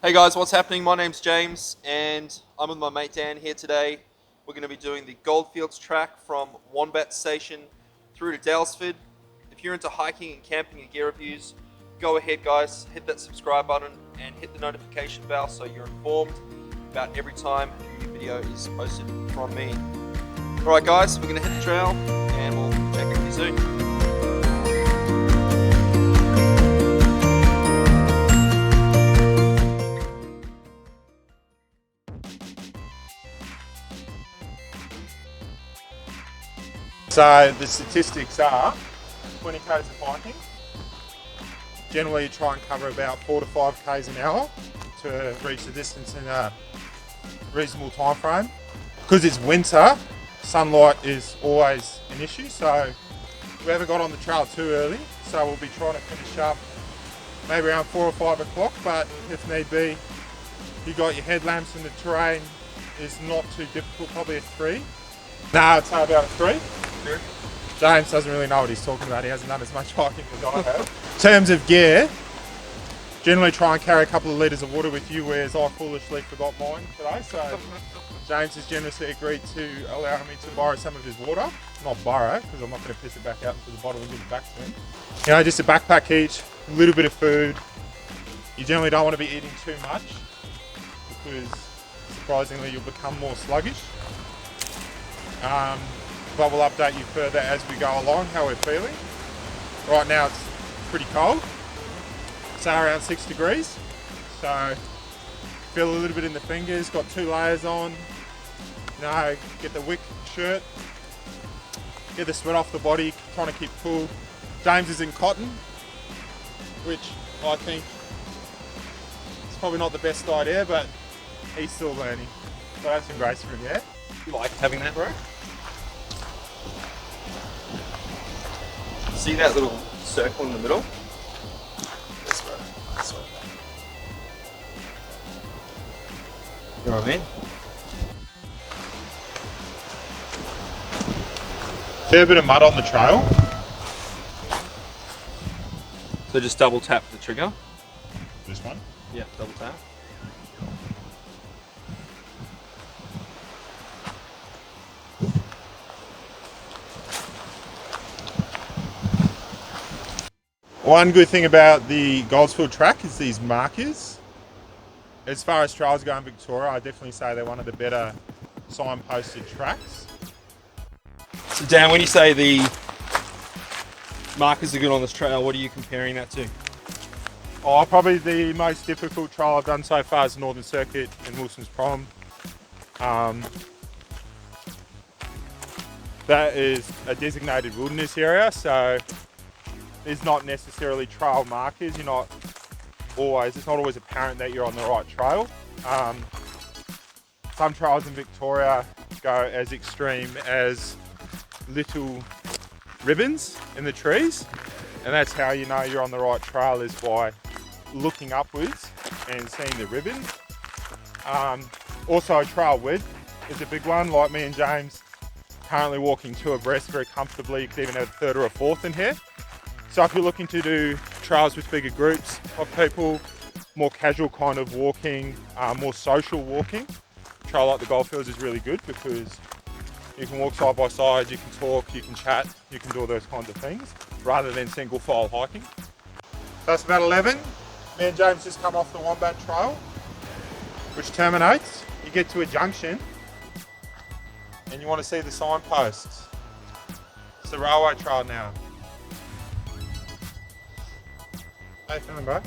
Hey guys, what's happening? My name's James and I'm with my mate Dan here today. We're going to be doing the Goldfields Track from Wombat Station through to Daylesford. If you're into hiking and camping and gear reviews, go ahead guys, hit that subscribe button and hit the notification bell so you're informed about every time a new video is posted from me. Alright guys, we're going to hit the trail and we'll check in with you soon. So the statistics are 20 k's of hiking. Generally you try and cover about 4 to 5 k's an hour to reach the distance in a reasonable time frame. Because it's winter, sunlight is always an issue, so we haven't got on the trail too early, so we'll be trying to finish up maybe around 4 or 5 o'clock, but if need be, you got your headlamps and the terrain is not too difficult, probably a 3. No, I'd say about a 3. Sure. James doesn't really know what he's talking about. He hasn't done as much hiking as I have. In terms of gear, generally try and carry a couple of litres of water with you, whereas I foolishly forgot mine today. So James has generously agreed to allow me to borrow some of his water. Not borrow, because I'm not going to piss it back out into the bottle and give it back to him. You know, just a backpack each, a little bit of food. You generally don't want to be eating too much because surprisingly you'll become more sluggish. But we'll update you further as we go along, how we're feeling. Right now it's pretty cold, so around 6 degrees. So feel a little bit in the fingers, got 2 layers on. You know, get the wick shirt, get the sweat off the body, trying to keep cool. James is in cotton, which I think is probably not the best idea, but he's still learning. So have some grace for him, yeah? You like having that, bro? See that little circle in the middle? This way. This way. You know what I mean? Fair bit of mud on the trail. So just double tap the trigger. This one? Yeah, double tap. One good thing about the Goldfields Track is these markers. As far as trails go in Victoria, I definitely say they're one of the better signposted tracks. So Dan, when you say the markers are good on this trail, what are you comparing that to? Oh, probably the most difficult trail I've done so far is the Northern Circuit in Wilson's Prom. That is a designated wilderness area, so there's not necessarily trail markers. It's not always apparent that you're on the right trail. Some trails in Victoria go as extreme as little ribbons in the trees, and that's how you know you're on the right trail, is by looking upwards and seeing the ribbon. Also, trail width is a big one. Like me and James currently walking 2 abreast very comfortably. You could even have a 3rd or a 4th in here. So if you're looking to do trails with bigger groups of people, more casual kind of walking, more social walking, a trail like the Goldfields is really good because you can walk side by side, you can talk, you can chat, you can do all those kinds of things, rather than single file hiking. So it's about 11. Me and James just come off the Wombat Trail, which terminates. You get to a junction and you want to see the signposts. It's the railway trail now. How you feeling, bro?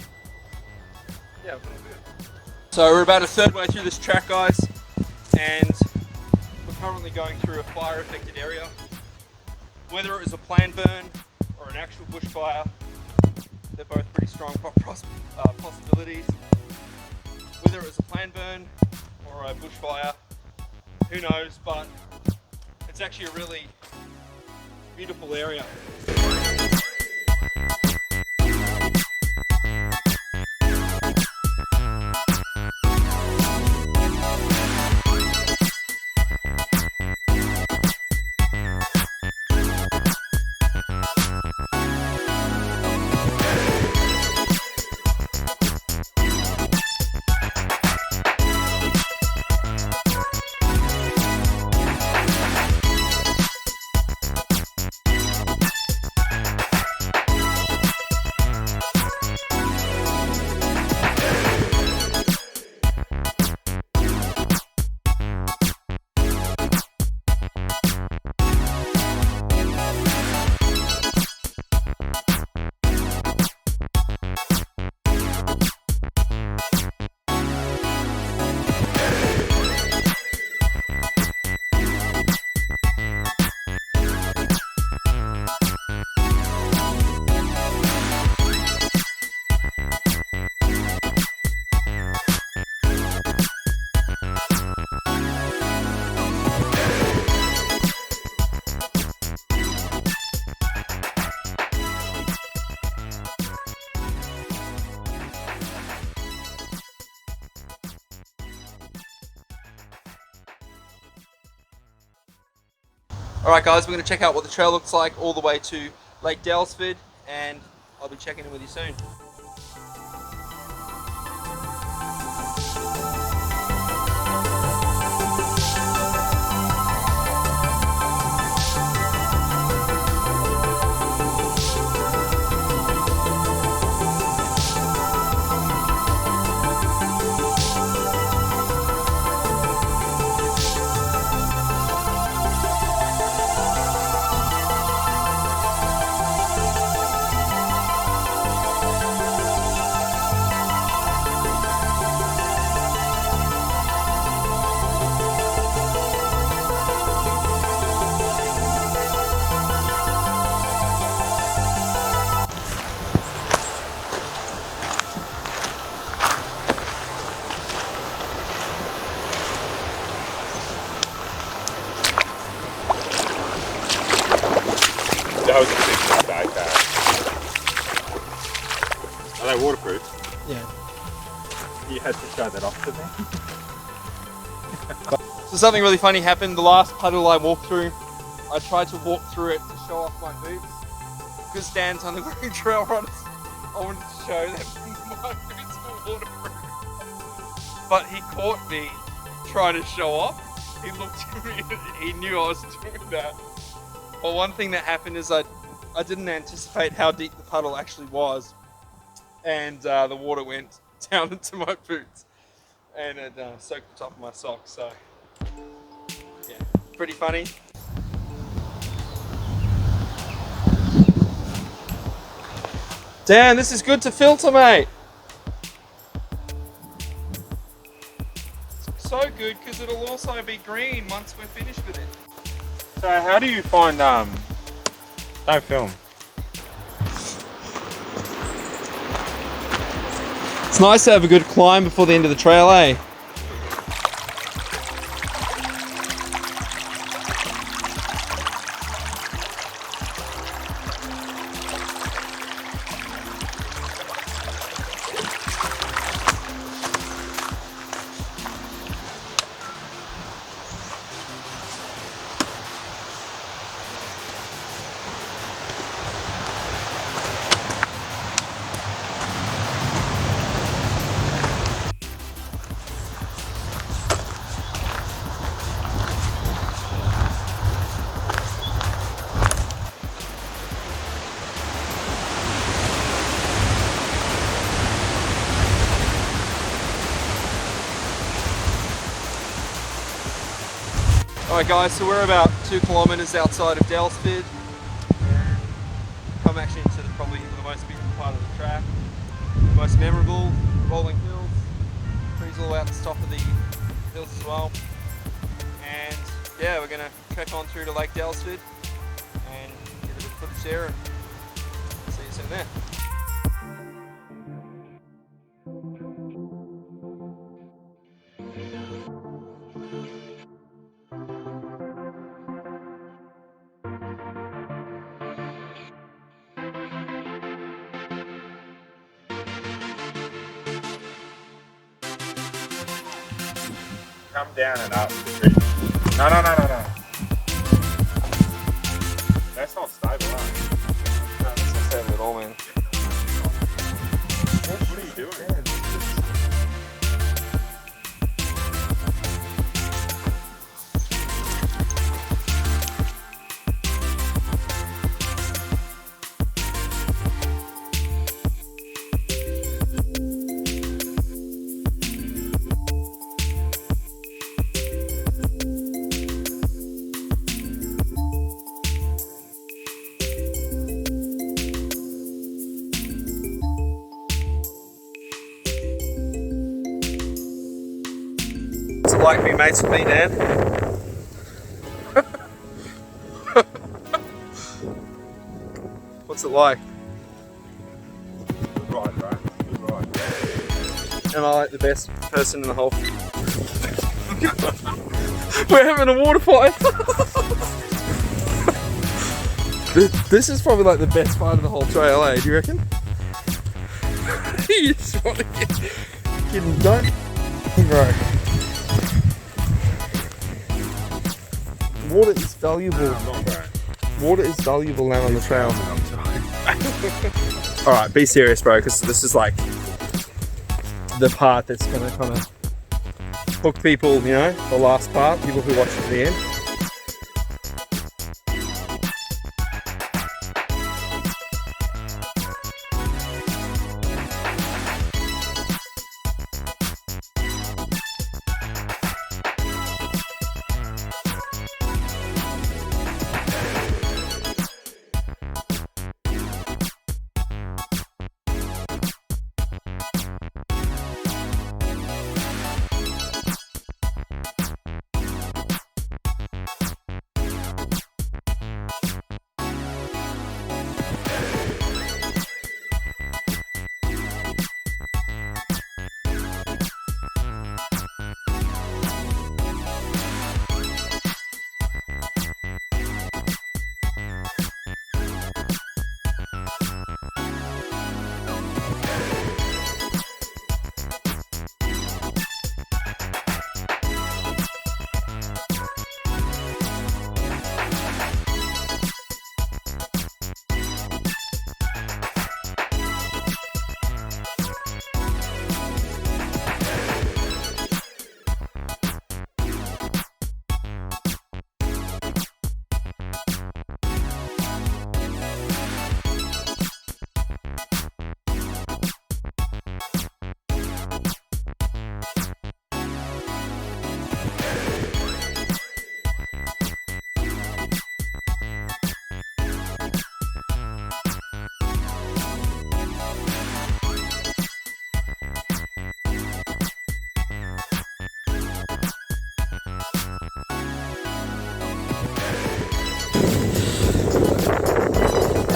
Yeah, I'm feeling good. So we're about a 3rd way through this track, guys, and we're currently going through a fire-affected area. Whether it was a planned burn or an actual bushfire, they're both pretty strong possibilities. Whether it was a planned burn or a bushfire, who knows, but it's actually a really beautiful area. Alright guys, we're going to check out what the trail looks like all the way to Lake Daylesford, and I'll be checking in with you soon. That was a big mistake, that. Are they waterproof? Yeah. You had to show that off to me. So something really funny happened. The last puddle I walked through, I tried to walk through it to show off my boots. Because Dan's underground trail runners, I wanted to show them my boots were waterproof. But he caught me trying to show off. He looked at me and he knew I was doing that. Well, one thing that happened is I didn't anticipate how deep the puddle actually was, and the water went down into my boots, and it soaked the top of my socks. So, yeah, pretty funny. Dan, this is good to filter, mate. So good because it'll also be green once we're finished with it. So how do you find, don't film. It's nice to have a good climb before the end of the trail, eh? Alright guys, so we're about 2 kilometres outside of Daylesford. Come actually into probably the most beautiful part of the track. The most memorable, rolling hills. Trees all out the top of the hills as well. And yeah, we're going to trek on through to Lake Daylesford and get a bit of footage there, and see you soon there. Come down and up the tree. No. That's not stable, huh? No, that's not stable at all, man. What are you doing? What's it like being mates with me, Dan? What's it like? Good ride, bro. Good ride. Am I like the best person in the whole... We're having a water fight! This is probably like the best part of the whole trail, eh? Do you reckon? You just want to get... Don't... Bro. Water is valuable. Not bad. Water is valuable now on the trail. Alright, be serious, bro, because this is like the part that's going to kind of hook people, you know, the last part, people who watch it to the end.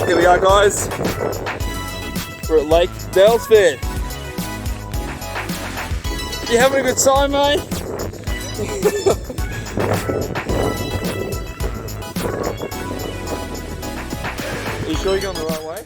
Here we are, guys. We're at Lake Daylesford. You having a good time, mate? Are you sure you're going the right way?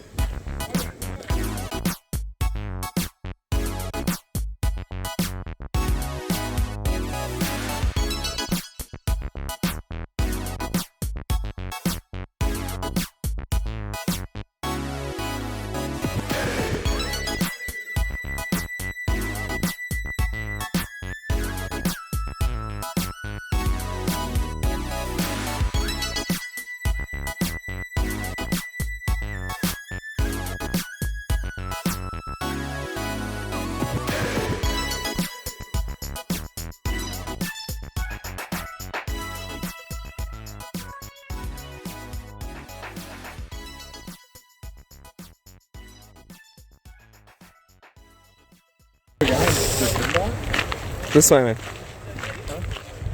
This way, man.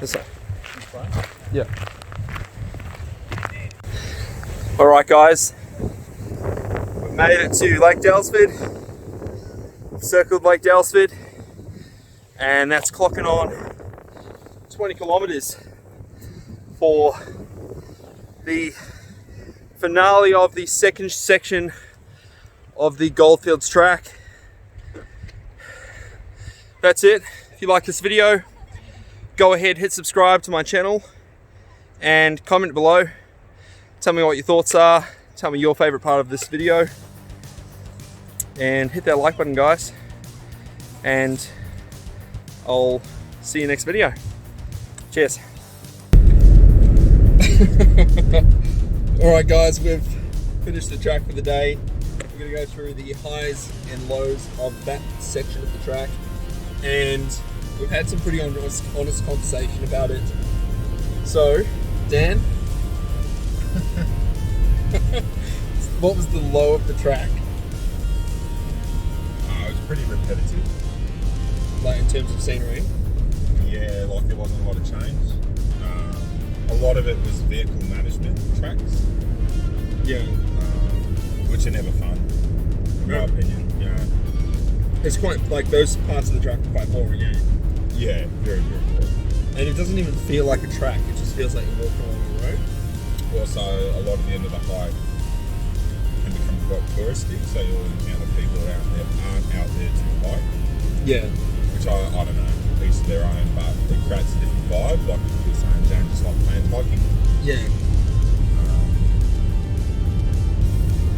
This way. Yeah. Alright, guys. We've made it to Lake Daylesford. We've circled Lake Daylesford. And that's clocking on 20 kilometres for the finale of the second section of the Goldfields track. That's it. If you like this video, go ahead, hit subscribe to my channel and comment below. Tell me what your thoughts are. Tell me your favorite part of this video. And hit that like button, guys. And I'll see you next video. Cheers. Alright guys, we've finished the track for the day. We're going to go through the highs and lows of that section of the track. And we've had some pretty honest conversation about it. So, Dan, what was the low of the track? It was pretty repetitive. Like in terms of scenery? Yeah, like there wasn't a lot of change. A lot of it was vehicle management tracks. Yeah. Which are never fun, in my opinion. Yeah. It's quite, like those parts of the track are quite boring, yeah? Yeah, very, very boring. And it doesn't even feel like a track, it just feels like you're walking along the road. Also, a lot of the end of the hike can become quite touristy, so you'll encounter people around there aren't out there to hike. Yeah. Which I don't know, each to their own, but it creates a different vibe, like you were saying, Dan, just like planned hiking. Yeah.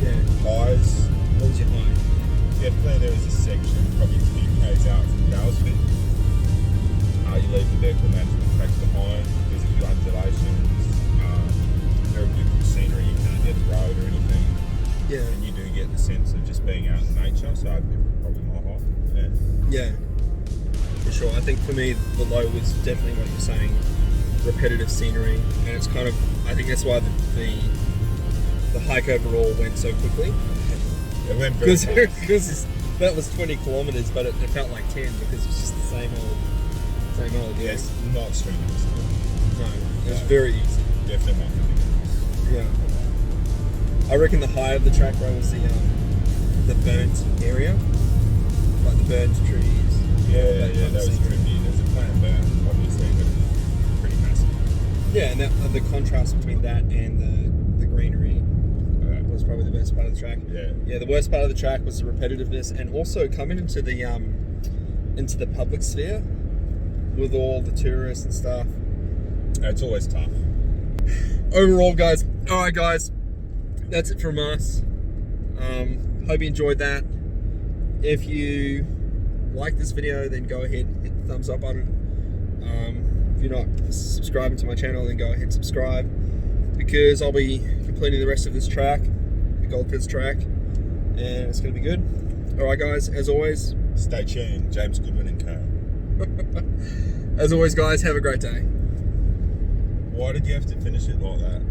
Yeah. Highs. What was your high? Definitely there was a section, probably 2 k's out from Daylesford. You leave the vehicle management tracks behind, there's a few undulations, very beautiful scenery, you can't get the road or anything. Yeah. And you do get the sense of just being out in nature, so probably my high. Yeah. Yeah. For sure. I think for me, the low was definitely what you're saying, repetitive scenery, and it's kind of, I think that's why the hike overall went so quickly. It went very fast. Because that was 20 kilometers, but it felt like 10 because it's just the same old. Yeah, it's not strenuous. No, it was very easy. Definitely not going Yeah. I reckon the high of the track row was the burnt area, like the burnt trees. Yeah, that was trippy. There's a plant burn, obviously, but it's pretty massive. Yeah, and the contrast between that and the greenery was probably the best part of the track. Yeah. Yeah, the worst part of the track was the repetitiveness, and also coming into the public sphere with all the tourists and stuff. It's always tough. Overall, guys, alright guys, that's it from us. Hope you enjoyed that. If you like this video, then go ahead, hit the thumbs up button. If you're not subscribing to my channel, then go ahead, subscribe, because I'll be completing the rest of this track, the Goldfields track, and it's going to be good. Alright guys, as always, Stay tuned, James Goodwin and Co. as always guys, have a great day. Why did you have to finish it like that?